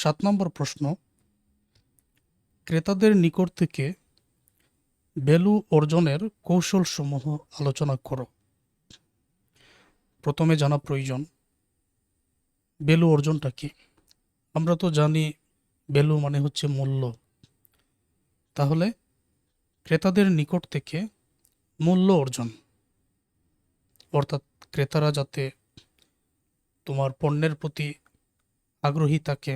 7 নম্বর প্রশ্ন, ক্রেতাদের নিকট থেকে ভ্যালু অর্জনের কৌশলসমূহ আলোচনা করো। প্রথমে জানা প্রয়োজন ভ্যালু অর্জনটা কি। আমরা তো জানি ভ্যালু মানে হচ্ছে মূল্য। তাহলে ক্রেতাদের নিকট থেকে মূল্য অর্জন, অর্থাৎ ক্রেতারা যাতে তোমার পণ্যের প্রতি আগ্রহী থাকে,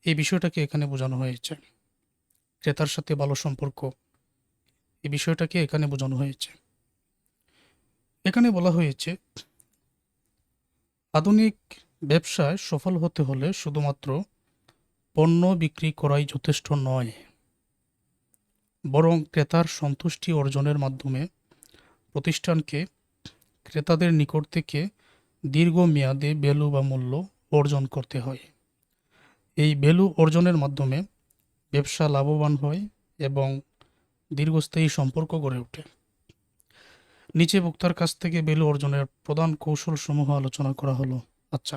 এই বিষয়টাকে এখানে বোঝানো হয়েছে। ক্রেতার সাথে ভালো সম্পর্ক, এই বিষয়টাকে এখানে বোঝানো হয়েছে। এখানে বলা হয়েছে আধুনিক ব্যবসায় সফল হতে হলে শুধুমাত্র পণ্য বিক্রি করাই যথেষ্ট নয়, বরং ক্রেতার সন্তুষ্টি অর্জনের মাধ্যমে প্রতিষ্ঠানকে ক্রেতাদের নিকট থেকে দীর্ঘমেয়াদে ভ্যালু বা মূল্য অর্জন করতে হয়। এই ভ্যালু অর্জনের মাধ্যমে ব্যবসা লাভবান হয় এবং দীর্ঘস্থায়ী সম্পর্ক গড়ে ওঠে। নিচে ভোক্তার কাছ থেকে ভ্যালু অর্জনের প্রধান কৌশলসমূহ আলোচনা করা হলো। আচ্ছা,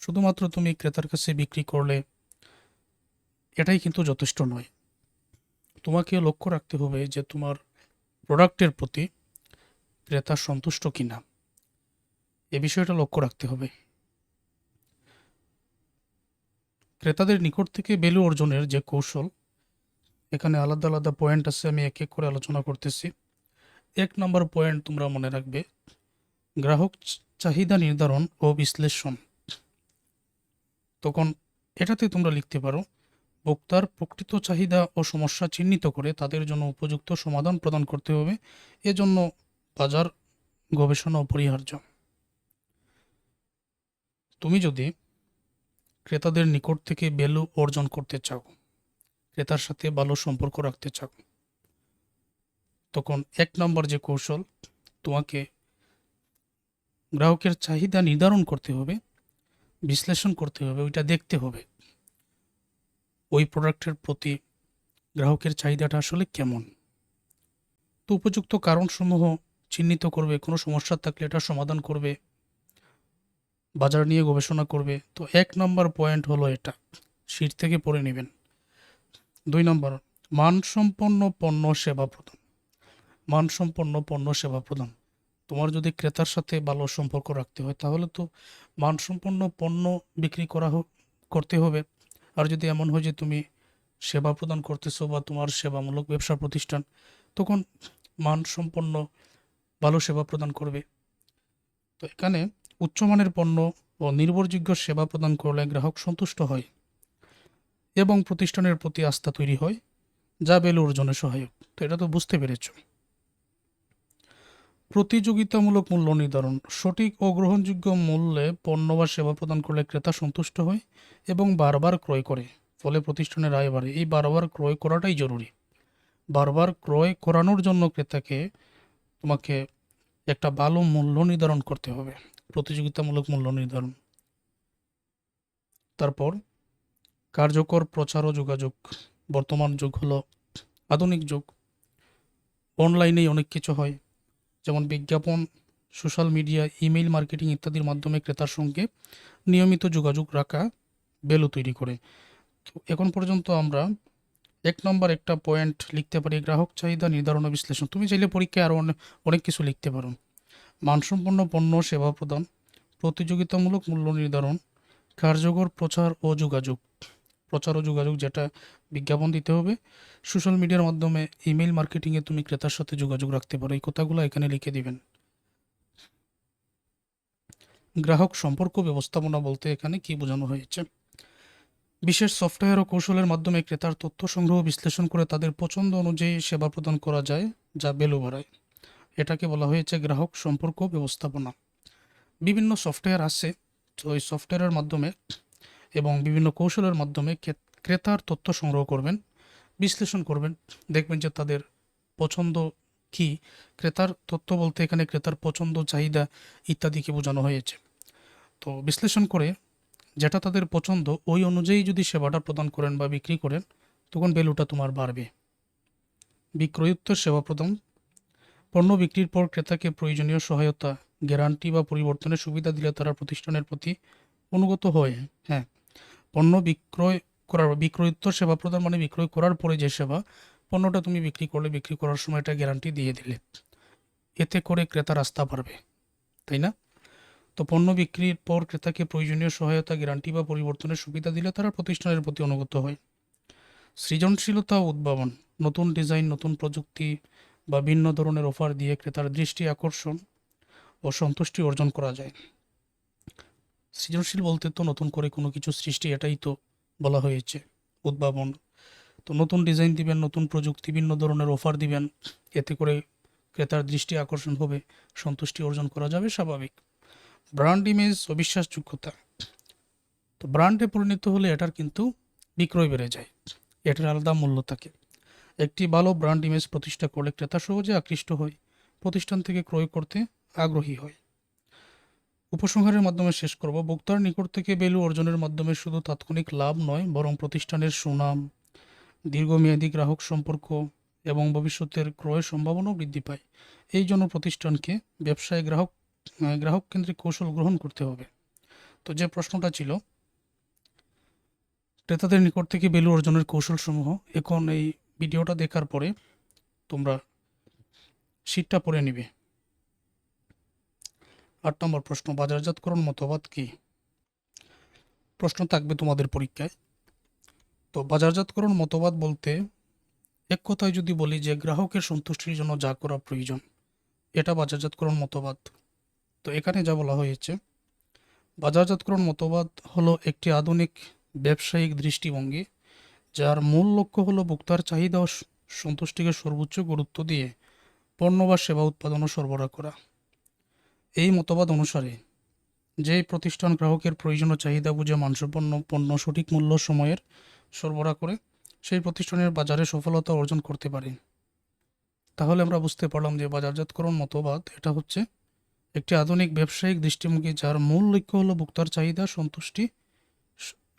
শুধুমাত্র তুমি ক্রেতার কাছে বিক্রি করলে এটাই কিন্তু যথেষ্ট নয়। তোমাকে লক্ষ্য রাখতে হবে যে তোমার প্রোডাক্টের প্রতি ক্রেতা সন্তুষ্ট কিনা, এ বিষয়টা লক্ষ্য রাখতে হবে। ক্রেতাদের নিকট থেকে ভ্যালু অর্জনের যে কৌশল, এখানে আলাদা আলাদা পয়েন্ট আছে, আমি এক এক করে আলোচনা করতেছি। 1 নম্বর পয়েন্ট তোমরা মনে রাখবে, গ্রাহক চাহিদা নির্ধারণ ও বিশ্লেষণ। তখন এটাতে তোমরা লিখতে পারো, ভোক্তার প্রকৃত চাহিদা ও সমস্যা চিহ্নিত করে তাদের জন্য উপযুক্ত সমাধান প্রদান করতে হবে। এজন্য বাজার গবেষণা অপরিহার্য। তুমি যদি ক্রেতাদের নিকট থেকে ভ্যালু অর্জন করতে চাও, ক্রেতার সাথে ভালো সম্পর্ক রাখতে চাও, তখন 1 নম্বর যে কৌশল, তোমাকে গ্রাহকের চাহিদা নির্ধারণ করতে হবে, বিশ্লেষণ করতে হবে, ওইটা দেখতে হবে ওই প্রোডাক্টের প্রতি গ্রাহকের চাহিদাটা আসলে কেমন। তো উপযুক্ত কারণসমূহ চিহ্নিত করবে, কোনো সমস্যা থাকলে এটা সমাধান করবে, বাজার নিয়ে গবেষণা করবে। তো 1 নম্বর পয়েন্ট হলো এটা, শীট থেকে পড়ে নেবেন। 2 নম্বর, মানসম্পন্ন পণ্য সেবা প্রদান। মানসম্পন্ন পণ্য সেবা প্রদান, তোমার যদি ক্রেতার সাথে ভালো সম্পর্ক রাখতে হয় তাহলে তো মানসম্পন্ন পণ্য বিক্রি করতে হবে। আর যদি এমন হয় যে তুমি সেবা প্রদান করতেছো বা তোমার সেবামূলক ব্যবসা প্রতিষ্ঠান, তখন মানসম্পন্ন ভালো সেবা প্রদান করবে। তো এখানে উচ্চমানের পণ্য ও নির্ভরযোগ্য সেবা প্রদান করলে গ্রাহক সন্তুষ্ট হয় এবং প্রতিষ্ঠানের প্রতি আস্থা তৈরি হয়, যা ভ্যালু অর্জনে সহায়ক। তো এটা তো বুঝতে পেরেছ। প্রতিযোগিতামূলক মূল্য নির্ধারণ, সঠিক ও গ্রহণযোগ্য মূল্যে পণ্য বা সেবা প্রদান করলে ক্রেতা সন্তুষ্ট হয় এবং বারবার ক্রয় করে, ফলে প্রতিষ্ঠানের আয় বাড়ে। এই বারবার ক্রয় করাটাই জরুরি। বারবার ক্রয় করানোর জন্য ক্রেতাকে তোমাকে একটা ভালো মূল্য নির্ধারণ করতে হবে, প্রতিযোগিতামূলক মূল্য নির্ধারণ। তারপর কার্যকর প্রচার ও যোগাযোগ। বর্তমান যুগ হলো আধুনিক যুগ, অনলাইনেই অনেক কিছু হয়, যেমন বিজ্ঞাপন, সোশ্যাল মিডিয়া, ইমেইল মার্কেটিং ইত্যাদির মাধ্যমে ক্রেতার সঙ্গে নিয়মিত যোগাযোগ রাখা ভ্যালু তৈরি করে। তো এখন পর্যন্ত আমরা 1 নম্বর একটা পয়েন্ট লিখতে পারি, গ্রাহক চাহিদা নির্ধারণ ও বিশ্লেষণ। তুমি চাইলে পরীক্ষায় আরও অনেক কিছু লিখতে পারো। মানসম্পন্ন পণ্য সেবা প্রদান, প্রতিযোগিতামূলক মূল্য নির্ধারণ, কার্যকর প্রচার ও যোগাযোগ। প্রচার ও যোগাযোগ যেটা বিজ্ঞাপন দিতে হবে, সোশ্যাল মিডিয়ার মাধ্যমে, ইমেইল মার্কেটিংয়ে তুমি ক্রেতার সাথে যোগাযোগ রাখতে পারো। এই কথাগুলো এখানে লিখে দিবেন। গ্রাহক সম্পর্ক ব্যবস্থাপনা বলতে এখানে কি বোঝানো হয়েছে, বিশেষ সফটওয়্যার ও কৌশলের মাধ্যমে ক্রেতার তথ্য সংগ্রহ বিশ্লেষণ করে তাদের পছন্দ অনুযায়ী সেবা প্রদান করা যায়, যা ভ্যালু বাড়ায়। এটাকে বলা হয়েছে গ্রাহক সম্পর্ক ব্যবস্থাপনা। বিভিন্ন সফটওয়্যার আছে, তো ওই সফটওয়্যারের মাধ্যমে এবং বিভিন্ন কৌশলের মাধ্যমে ক্রেতার তথ্য সংগ্রহ করবেন, বিশ্লেষণ করবেন, দেখবেন যে তাদের পছন্দ কি। ক্রেতার তথ্য বলতে এখানে ক্রেতার পছন্দ, চাহিদা ইত্যাদিকে বোঝানো হয়েছে। তো বিশ্লেষণ করে যেটা তাদের পছন্দ ওই অনুযায়ী যদি সেবাটা প্রদান করেন বা বিক্রি করেন, তখন ভ্যালুটা তোমার বাড়বে। বিক্রয়োত্তর সেবা প্রদান, পণ্য বিক্রির পর ক্রেতাকে প্রয়োজনীয় সহায়তা, গ্যারান্টি বা পরিবর্তনের সুবিধা দিলে তারা প্রতিষ্ঠানের প্রতি অনুগত হয়। হ্যাঁ, পণ্য বিক্রয় করার বিক্রয়োত্তর সেবা প্রদান মানে বিক্রয় করার পরে যে সেবা, পণ্যটা তুমি বিক্রি করলে বিক্রি করার সময় এটা গ্যারান্টি দিয়ে দিলে, এতে করে ক্রেতার আস্থা বাড়বে, তাই না? তো পণ্য বিক্রির পর ক্রেতাকে প্রয়োজনীয় সহায়তা, গ্যারান্টি বা পরিবর্তনের সুবিধা দিলে তারা প্রতিষ্ঠানের প্রতি অনুগত হয়। সৃজনশীলতা ও উদ্ভাবন, নতুন ডিজাইন, নতুন প্রযুক্তি বা ভিন্ন ধরনের অফার দিয়ে ক্রেতার দৃষ্টি আকর্ষণ ও সন্তুষ্টি অর্জন করা যায়। সৃজনশীল বলতে তো নতুন করে কোনো কিছু সৃষ্টি, এটাই তো বলা হয়েছে উদ্ভাবন। তো নতুন ডিজাইন দিবেন, নতুন প্রযুক্তি, ভিন্ন ধরনের অফার দিবেন, এতে করে ক্রেতার দৃষ্টি আকর্ষণ হবে, সন্তুষ্টি অর্জন করা যাবে, স্বাভাবিক। ব্র্যান্ড ইমেজ ও বিশ্বাসযোগ্যতা, তো ব্র্যান্ডে পরিণত হলে এটার কিন্তু বিক্রয় বেড়ে যায়, এটার আলাদা মূল্য থাকে। একটি ভালো ব্র্যান্ড ইমেজ প্রতিষ্ঠা করলে ক্রেতা সহজে আকৃষ্ট হয়, প্রতিষ্ঠান থেকে ক্রয় করতে আগ্রহী হয়। উপসংহারের মাধ্যমে শেষ করব, ভোক্তার নিকট থেকে ভ্যালু অর্জনের মাধ্যমে শুধু তাৎক্ষণিক লাভ নয়, বরং প্রতিষ্ঠানের সুনাম, দীর্ঘমেয়াদী গ্রাহক সম্পর্ক এবং ভবিষ্যতের ক্রয়ের সম্ভাবনাও বৃদ্ধি পায়। এই জন্য প্রতিষ্ঠানকে ব্যবসায় গ্রাহক কেন্দ্রিক কৌশল গ্রহণ করতে হবে। তো যে প্রশ্নটা ছিল ক্রেতাদের নিকট থেকে ভ্যালু অর্জনের কৌশলসমূহ, এখন এই ভিডিওটা দেখার পরে তোমরা শীটটা পড়ে নিবে। 8 নম্বর প্রশ্ন, বাজারজাতকরণ মতবাদ কি? প্রশ্ন থাকবে তোমাদের পরীক্ষায়। তো বাজারজাতকরণ মতবাদ বলতে এক কথায় যদি বলি যে গ্রাহকের সন্তুষ্টির জন্য যা করা প্রয়োজন, এটা বাজারজাতকরণ মতবাদ। তো এখানে যা বলা হয়েছে, বাজারজাতকরণ মতবাদ হলো একটি আধুনিক ব্যবসায়িক দৃষ্টিভঙ্গি যার মূল লক্ষ্য হলো ভোক্তার চাহিদা ও সন্তুষ্টিকে সর্বোচ্চ গুরুত্ব দিয়ে পণ্য বা সেবা উৎপাদন ও সরবরাহ করা। এই মতবাদ অনুসারে যে প্রতিষ্ঠান গ্রাহকের প্রয়োজন ও চাহিদা বুঝে মানসম্পন্ন পণ্য সঠিক মূল্য সময়ের সরবরাহ করে, সেই প্রতিষ্ঠানের বাজারে সফলতা অর্জন করতে পারে। তাহলে আমরা বুঝতে পারলাম যে বাজারজাতকরণ মতবাদ এটা হচ্ছে একটি আধুনিক ব্যবসায়িক দৃষ্টিভঙ্গি যার মূল লক্ষ্য হলো ভোক্তার চাহিদা সন্তুষ্টি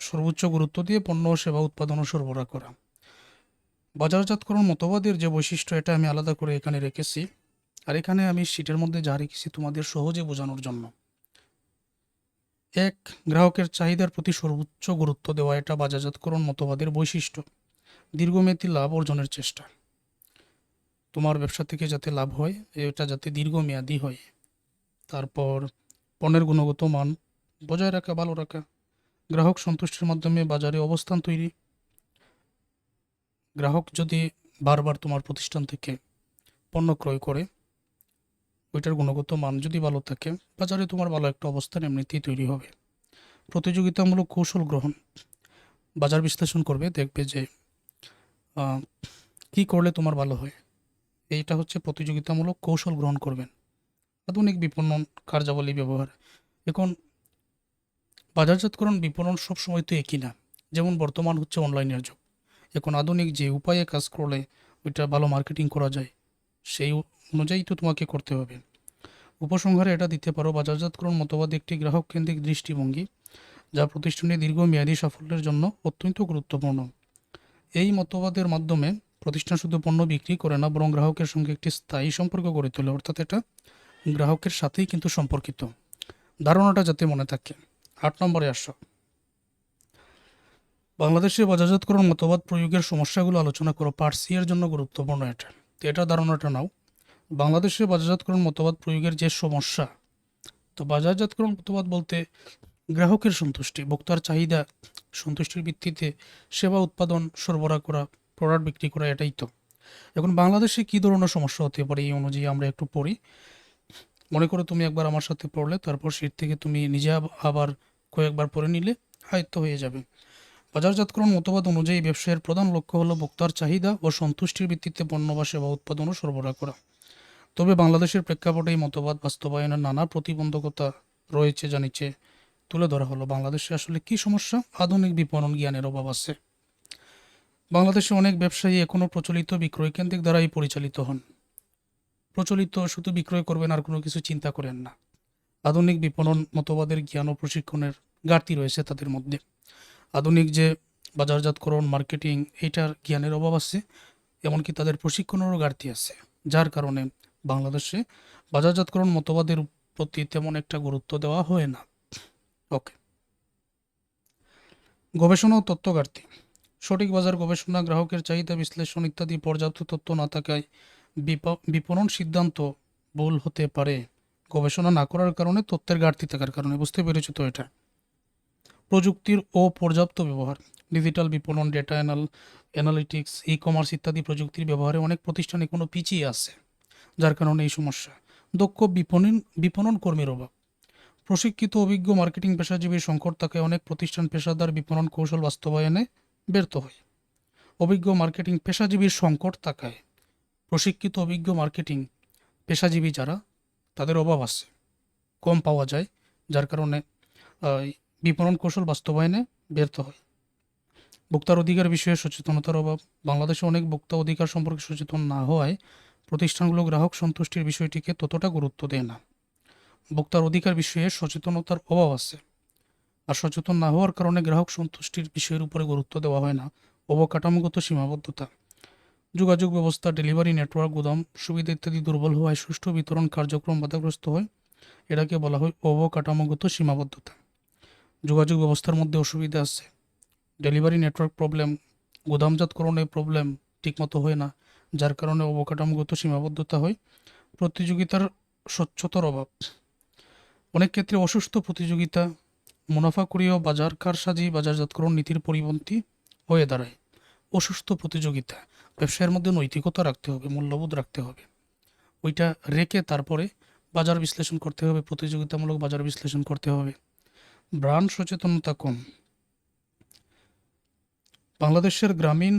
সর্বোচ্চ গুরুত্ব দিয়ে পণ্য ও সেবা উৎপাদন ও সরবরাহ করা। বাজারজাতকরণ মতবাদের যে বৈশিষ্ট্য, এটা আমি আলাদা করে এখানে রেখেছি, আর এখানে আমি শীটের মধ্যে যা রেখেছি তোমাদের সহজে বোঝানোর জন্য। 1, গ্রাহকের চাহিদার প্রতি সর্বোচ্চ গুরুত্ব দেওয়া, এটা বাজারজাতকরণ মতবাদের বৈশিষ্ট্য। দীর্ঘমেয়াদী লাভ অর্জনের চেষ্টা, তোমার ব্যবসা থেকে যাতে লাভ হয়, এটা যাতে দীর্ঘমেয়াদী হয়। তারপর পণ্যের গুণগত মান বজায় রাখা, ভালো রাখা। গ্রাহক সন্তুষ্টির মাধ্যমে বাজারে অবস্থান তৈরি, গ্রাহক যদি বারবার তোমার প্রতিষ্ঠান থেকে পণ্য ক্রয় করে, ওইটার গুণগত মান যদি ভালো থাকে, বাজারে তোমার ভালো একটা অবস্থান এমনিতেই তৈরি হবে। প্রতিযোগিতামূলক কৌশল গ্রহণ, বাজার বিশ্লেষণ করবে, দেখবে যে কি করলে তোমার ভালো হয়, এইটা হচ্ছে প্রতিযোগিতামূলক কৌশল গ্রহণ করবেন। আধুনিক বিপণন কার্যাবলী ব্যবহার, এখন বাজারজাতকরণ বিপণন সবসময় তো একই না, যেমন বর্তমান হচ্ছে অনলাইনের যুগ, এখন আধুনিক যে উপায়ে কাজ করলে ওইটা ভালো মার্কেটিং করা যায়, সেই অনুযায়ী তো তোমাকে করতে হবে। উপসংহারে এটা দিতে পারো, বাজারজাতকরণ মতবাদ একটি গ্রাহক কেন্দ্রিক দৃষ্টিভঙ্গি যা প্রতিষ্ঠানের দীর্ঘমেয়াদী সাফল্যের জন্য অত্যন্ত গুরুত্বপূর্ণ। এই মতবাদের মাধ্যমে প্রতিষ্ঠান শুধু পণ্য বিক্রি করে না, বরং গ্রাহকের সঙ্গে একটি স্থায়ী সম্পর্ক গড়ে তোলে, অর্থাৎ এটা গ্রাহকের সাথেই কিন্তু সম্পর্কিত। ধারণাটা যাতে মনে থাকে। 8 নম্বরে আসো, বাংলাদেশে বাজারজাতকরণ মতবাদ প্রয়োগের সমস্যাগুলো আলোচনা করো। পার্ট সি এর জন্য গুরুত্বপূর্ণ এটা, তো এটা ধারণাটা নাও। বাংলাদেশে বাজারজাতকরণ মতবাদ প্রয়োগের যে সমস্যা, তো বাজারজাতকরণ মতবাদ বলতে গ্রাহকের সন্তুষ্টি, ভোক্তার চাহিদা সন্তুষ্টির ভিত্তিতে সেবা উৎপাদন সরবরাহ করা, প্রোডাক্ট বিক্রি করা, এটাই তো। এখন বাংলাদেশে কী ধরনের সমস্যা হতে পারে, এই অনুযায়ী আমরা একটু পড়ি। মনে করো তুমি একবার আমার সাথে পড়লে, তারপর শীট থেকে তুমি নিজে আবার কয়েকবার পড়ে নিলে আয়ত্ত হয়ে যাবে। বাজারজাতকরণ মতবাদ অনুযায়ী ব্যবসায়ের প্রধান লক্ষ্য হলো ভোক্তার চাহিদা ও সন্তুষ্টির ভিত্তিতে পণ্য বা সেবা উৎপাদন ও সরবরাহ করা। তবে বাংলাদেশের প্রেক্ষাপটে এই মতবাদ বাস্তবায়নের নানা প্রতিবন্ধকতা রয়েছে, যা নিচে তুলে ধরা হলো। বাংলাদেশে আসলে কী সমস্যা? আধুনিক বিপণন জ্ঞানের অভাব আছে। বাংলাদেশে অনেক ব্যবসায়ী এখনও প্রচলিত বিক্রয় কেন্দ্রিক দ্বারাই পরিচালিত হন। প্রচলিত শুধু বিক্রয় করবেন, আর কোনো কিছু চিন্তা করেন না। আধুনিক বিপণন মতবাদের জ্ঞান ও প্রশিক্ষণের ঘাটতি রয়েছে তাদের মধ্যে। আধুনিক যে বাজারজাতকরণ মার্কেটিং, এইটার জ্ঞানের অভাব আছে, এমনকি তাদের প্রশিক্ষণেরও ঘাটতি আছে, যার কারণে বাংলাদেশে বাজারজাতকরণ মতবাদের প্রতি তেমন একটা গুরুত্ব দেওয়া হয় না। ওকে, গবেষণা ও তথ্য ঘাটতি। সঠিক বাজার গবেষণা, গ্রাহকের চাহিদা বিশ্লেষণ ইত্যাদি পর্যাপ্ত তথ্য না থাকায় বিপণন সিদ্ধান্ত ভুল হতে পারে। গবেষণা না করার কারণে, তথ্যের ঘাটতি থাকার কারণে। বুঝতে পেরেছো তো এটা? প্রযুক্তির অপর্যাপ্ত ব্যবহার। ডিজিটাল বিপণন, ডেটা অ্যানালিটিক্স, ই কমার্স ইত্যাদি প্রযুক্তির ব্যবহারে অনেক প্রতিষ্ঠান এখনো পিছিয়ে আছে, যার কারণে এই সমস্যা। দক্ষ বিপণন কর্মীর অভাব। প্রশিক্ষিত অভিজ্ঞ মার্কেটিং পেশাজীবীর সংকট থাকায় অনেক প্রতিষ্ঠান পেশাদার বিপণন কৌশল বাস্তবায়নে ব্যর্থ হয়। অভিজ্ঞ মার্কেটিং পেশাজীবীর সংকট থাকায় প্রশিক্ষিত অভিজ্ঞ মার্কেটিং পেশাজীবী যারা, তাদের অভাব আছে, কম পাওয়া যায়, যার কারণে বিপণন কৌশল বাস্তবায়নে ব্যর্থ হয়। ভোক্তার অধিকার বিষয়ে সচেতনতার অভাব। বাংলাদেশে অনেক ভোক্তা অধিকার সম্পর্কে সচেতন না হওয়ায় প্রতিষ্ঠানগুলো গ্রাহক সন্তুষ্টির বিষয়টিকে ততটা গুরুত্ব দেয় না। ভোক্তার অধিকার বিষয়ে সচেতনতার অভাব আছে, আর সচেতন না হওয়ার কারণে গ্রাহক সন্তুষ্টির বিষয়ের উপরে গুরুত্ব দেওয়া হয় না। অবকাঠামোগত সীমাবদ্ধতা। যোগাযোগ ব্যবস্থা, ডেলিভারি নেটওয়ার্ক, গুদাম সুবিধা ইত্যাদি দুর্বল হওয়ায় সুষ্ঠু বিতরণ কার্যক্রম বাধাগ্রস্ত হয়। এটাকে বলা হয় অবকাঠামোগত সীমাবদ্ধতা। যোগাযোগ ব্যবস্থার মধ্যে অসুবিধা আছে, ডেলিভারি নেটওয়ার্ক প্রবলেম, গুদামজাতকরণে প্রবলেম ঠিকমতো হয় না, যার কারণে অবকাঠামোগত সীমাবদ্ধতা হয়। প্রতিযোগিতার স্বচ্ছতার অভাব। অনেক ক্ষেত্রে অসুস্থ প্রতিযোগিতা, মুনাফাখুরি ও বাজার কারসাজি বাজারজাতকরণ নীতির পরিপন্থী হয়ে দাঁড়ায়। অসুস্থ প্রতিযোগিতা, ব্যবসায়ের মধ্যে নৈতিকতা রাখতে হবে, মূল্যবোধ রাখতে হবে, ওইটা রেখে তারপরে বাজার বিশ্লেষণ করতে হবে, প্রতিযোগিতামূলক বাজার বিশ্লেষণ করতে হবে। ব্র্যান্ড সচেতনতা কম। বাংলাদেশের গ্রামীণ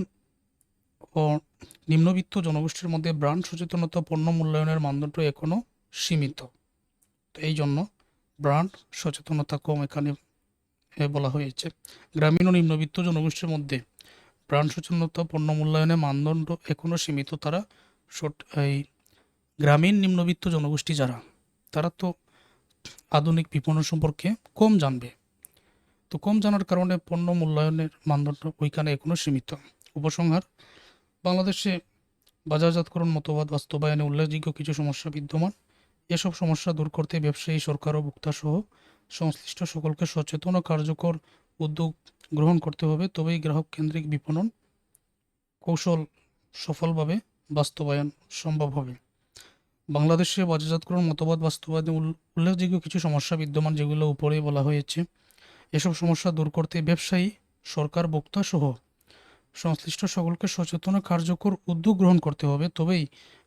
ও নিম্নবিত্ত জনগোষ্ঠীর মধ্যে ব্র্যান্ড সচেতনতা, পণ্য মূল্যায়নের মানদণ্ড এখনও সীমিত। তো এই জন্য ব্র্যান্ড সচেতনতা কম এখানে বলা হয়েছে। গ্রামীণ ও নিম্নবিত্ত জনগোষ্ঠীর মধ্যে ব্র্যান্ড সচেতনতা, পণ্য মূল্যায়নের মানদণ্ড এখনও সীমিত। তারা এই গ্রামীণ নিম্নবিত্ত জনগোষ্ঠী যারা, তারা তো আধুনিক বিপণন সম্পর্কে কম জানবে। তো কম জানার কারণে পণ্য মূল্যায়নের মানদণ্ড ওইখানে এখনও সীমিত। উপসংহার: বাংলাদেশে বাজারজাতকরণ মতবাদ বাস্তবায়নে উল্লেখযোগ্য কিছু সমস্যা বিদ্যমান। এসব সমস্যা দূর করতে ব্যবসায়ী, সরকার ও ভোক্তাসহ সংশ্লিষ্ট সকলকে সচেতন ও কার্যকর উদ্যোগ গ্রহণ করতে হবে, তবেই গ্রাহক কেন্দ্রিক বিপণন কৌশল সফলভাবে বাস্তবায়ন সম্ভব হবে। বাংলাদেশে বাজারজাতকরণ মতবাদ বাস্তবায়নে উল্লেখযোগ্য কিছু সমস্যা বিদ্যমান, যেগুলো উপরে বলা হয়েছে। এসব সমস্যা দূর করতে ব্যবসায়ী, সরকার, ভোক্তা সহ সংশ্লিষ্ট সকলকে সচেতন ও কার্যকর উদ্যোগ গ্রহণ করতে হবে, তবেই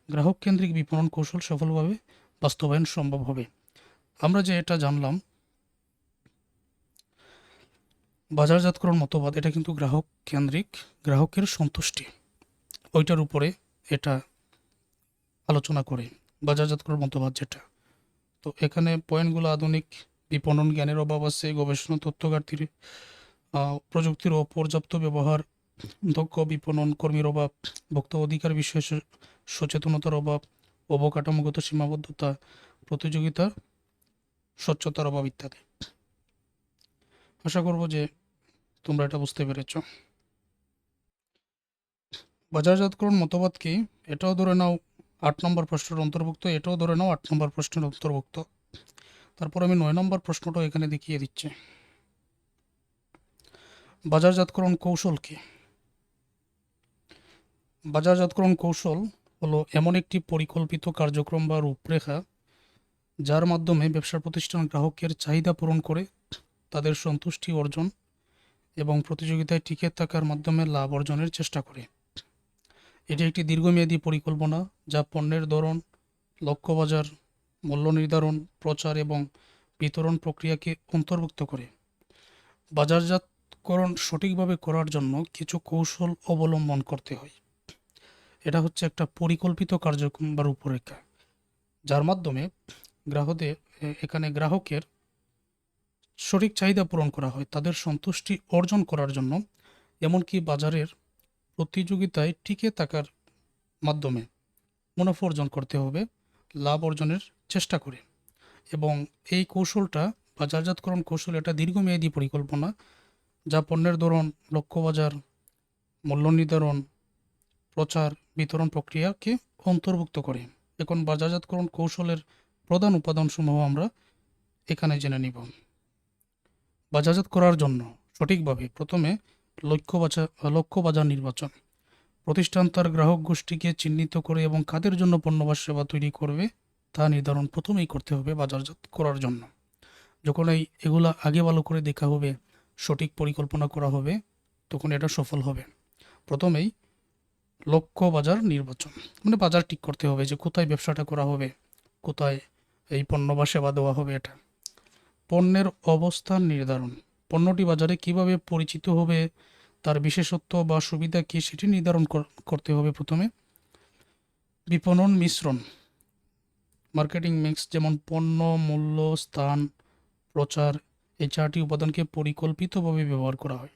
গ্রাহক কেন্দ্রিক বিপণন কৌশল সফলভাবে বাস্তবায়ন সম্ভব হবে। আমরা যে এটা জানলাম, বাজারজাতকরণ মতবাদ, এটা কিন্তু গ্রাহক কেন্দ্রিক, গ্রাহকের সন্তুষ্টি ওইটার উপরে এটা আলোচনা করে, বাজারজাতকরণ মতবাদ যেটা। তো এখানে পয়েন্টগুলো: আধুনিক বিপণন জ্ঞানের অভাব আছে, গবেষণা তথ্য ঘাটতির, প্রযুক্তির অপর্যাপ্ত ব্যবহার, দক্ষ বিপণন কর্মীর অভাব, ভোক্তা অধিকার বিষয়ে সচেতনতার অভাব, অবকাঠামোগত সীমাবদ্ধতা, প্রতিযোগিতা স্বচ্ছতার অভাব ইত্যাদি। আশা করব যে তোমরা এটা বুঝতে পেরেছ। বাজারজাতকরণ মতবাদ কি, এটাও ধরে নাও 8 নম্বর প্রশ্নের অন্তর্ভুক্ত, এটাও ধরে নাও 8 নম্বর প্রশ্নের অন্তর্ভুক্ত। তারপর আমি 9 নম্বর প্রশ্নটাও এখানে দেখিয়ে দিচ্ছি। বাজারজাতকরণ কৌশল কি? বাজারজাতকরণ কৌশল হলো এমন একটি পরিকল্পিত কার্যক্রম বা রূপরেখা, যার মাধ্যমে ব্যবসা প্রতিষ্ঠান গ্রাহকের চাহিদা পূরণ করে, তাদের সন্তুষ্টি অর্জন এবং প্রতিযোগিতায় টিকে থাকার মাধ্যমে লাভ অর্জনের চেষ্টা করে। এটি একটি দীর্ঘমেয়াদী পরিকল্পনা, যা পণ্যের ধরন, লক্ষ্যবাজার, মূল্য নির্ধারণ, প্রচার এবং বিতরণ প্রক্রিয়াকে অন্তর্ভুক্ত করে। বাজারজাতকরণ সঠিকভাবে করার জন্য কিছু কৌশল অবলম্বন করতে হয়। এটা হচ্ছে একটা পরিকল্পিত কার্যক্রম বা রূপরেখা, যার মাধ্যমে গ্রাহকের সঠিক চাহিদা পূরণ করা হয়, তাদের সন্তুষ্টি অর্জন করার জন্য, এমনকি বাজারের প্রতিযোগিতায় টিকে থাকার মাধ্যমে মুনাফা অর্জন করতে হবে, লাভ অর্জনের চেষ্টা করে। এবং এই কৌশলটা, বাজারজাতকরণ কৌশল, এটা দীর্ঘমেয়াদী পরিকল্পনা, যা পণ্যের ধরন, লক্ষ্যবাজার, মূল্য নির্ধারণ, প্রচার, বিতরণ প্রক্রিয়াকে অন্তর্ভুক্ত করে। এখন বাজারজাতকরণ কৌশলের প্রধান উপাদানসমূহ আমরা এখানে জেনে নিব। বাজারজাত করার জন্য সঠিকভাবে। প্রথমে লক্ষ্য বাজার নির্বাচন। প্রতিষ্ঠান তার গ্রাহক গোষ্ঠীকে চিহ্নিত করে এবং কাদের জন্য পণ্য বা সেবা তৈরি করবে তা নির্ধারণ প্রথমেই করতে হবে বাজারজাত করার জন্য। যখন এগুলা আগে ভালো করে দেখা হবে, সঠিক পরিকল্পনা করা হবে, তখন এটা সফল হবে। প্রথমেই লক্ষ্য বাজার নির্বাচন, মানে বাজার ঠিক করতে হবে যে কোথায় ব্যবসাটা করা হবে, কোথায় এই পণ্য বা সেবা দেওয়া হবে। এটা পণ্যের অবস্থান নির্ধারণ। পণ্যটি বাজারে কিভাবে পরিচিত হবে, তার বিশেষত্ব বা সুবিধা কী সেটি নির্ধারণ করতে হবে প্রথমে। বিপণন মিশ্রণ, মার্কেটিং মিক্স, যেমন পণ্য, মূল্য, স্থান, প্রচার, এই 4টি উপাদানকে পরিকল্পিতভাবে ব্যবহার করা হয়।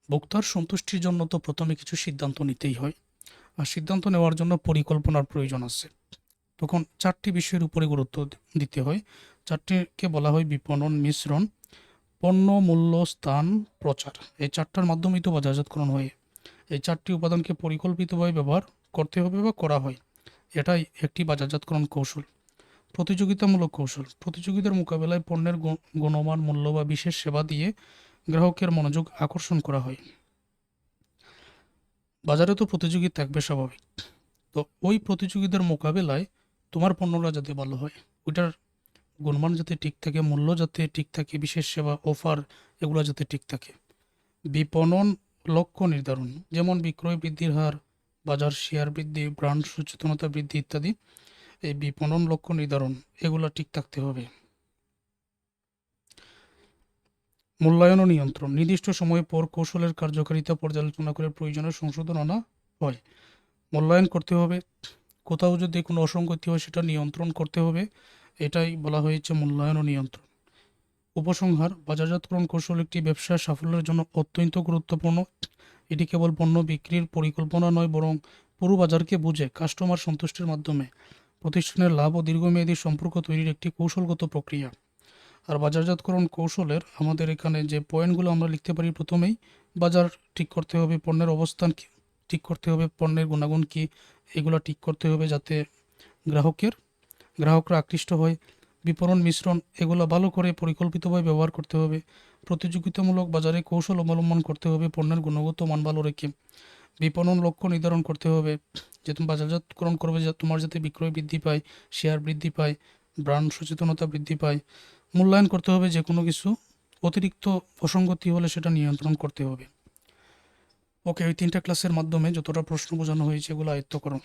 ভোক্তার সন্তুষ্টির জন্য তো প্রথমে কিছু সিদ্ধান্ত নিতেই হয়, আর সিদ্ধান্ত নেওয়ার জন্য পরিকল্পনার প্রয়োজন আছে। তখন 4টি বিষয়ের উপরে গুরুত্ব দিতে হয়। 4টিকে বলা হয় বিপণন মিশ্রণ, পণ্য, মূল্য, স্থান, প্রচার। এই 4টার মাধ্যমেই তো বাজারজাতকরণ হয়। এই 4টি উপাদানকে পরিকল্পিতভাবে ব্যবহার করতে হবে বা করা হয়। এটাই একটি বাজারজাতকরণ কৌশল। প্রতিযোগিতামূলক কৌশল। প্রতিযোগিতার মোকাবেলায় পণ্যের গুণমান, মূল্য বা বিশেষ সেবা দিয়ে গ্রাহকের মনোযোগ আকর্ষণ করা হয়। বাজারে তো প্রতিযোগী থাকবে স্বাভাবিক, তো ওই প্রতিযোগিতার মোকাবেলায় তোমার পণ্যটা যাতে ভালো হয়, ওইটার গুণমান যাতে ঠিক থাকে, মূল্য যাতে ঠিক থাকে, বিশেষ সেবা, অফার, এগুলো যাতে ঠিক থাকে। বিপণন লক্ষ্য নির্ধারণ, যেমন বিক্রয় বৃদ্ধির হার, বাজার শেয়ার বৃদ্ধি, ব্র্যান্ড সচেতনতা বৃদ্ধি ইত্যাদি। এই বিপণন লক্ষ্য নির্ধারণ এগুলো ঠিক থাকতে হবে। মূল্যায়ন ও নিয়ন্ত্রণ, নির্দিষ্ট সময় পর কৌশলের কার্যকারিতা পর্যালোচনা করে প্রয়োজনীয় সংশোধন আনা হয়। মূল্যায়ন করতে হবে, কোথাও যদি কোনো অসঙ্গতি হয় সেটা নিয়ন্ত্রণ করতে হবে। এটাই বলা হয়েছে মূল্যায়ন ও নিয়ন্ত্রণ। উপসংহার, বাজারজাতকরণ কৌশল একটি ব্যবসার সাফল্যের জন্য অত্যন্ত গুরুত্বপূর্ণ। এটি কেবল পণ্য বিক্রির পরিকল্পনা নয়, বরং পুরো বাজারকে বুঝে কাস্টমার সন্তুষ্টির মাধ্যমে প্রতিষ্ঠানের লাভ ও দীর্ঘমেয়াদী সম্পর্ক তৈরির একটি কৌশলগত প্রক্রিয়া। আর বাজারজাতকরণ কৌশলের আমাদের এখানে যে পয়েন্টগুলো আমরা লিখতে পারি, প্রথমেই বাজার ঠিক করতে হবে, পণ্যের অবস্থান ঠিক করতে হবে, পণ্যের গুণাগুণ কী এগুলো ঠিক করতে হবে যাতে গ্রাহকরা আকৃষ্ট হয়। বিপণন মিশ্রণ, এগুলো ভালো করে পরিকল্পিতভাবে ব্যবহার করতে হবে। প্রতিযোগিতামূলক বাজারে কৌশল অবলম্বন করতে হবে পণ্যের গুণগত মান ভালো রেখে। বিপণন লক্ষ্য নির্ধারণ করতে হবে যে তুমি বাজারজাতকরণ করবে, তোমার যাতে বিক্রয় বৃদ্ধি পায়, শেয়ার বৃদ্ধি পায়, ব্র্যান্ড সচেতনতা বৃদ্ধি পায়। মূল্যায়ন করতে হবে, যে কোনো কিছু অতিরিক্ত অসঙ্গতি হলে সেটা নিয়ন্ত্রণ করতে হবে। ওকে, ওই 3টা ক্লাসের মাধ্যমে যতটা প্রশ্ন বোঝানো হয়েছে এগুলো আয়ত্ত করো।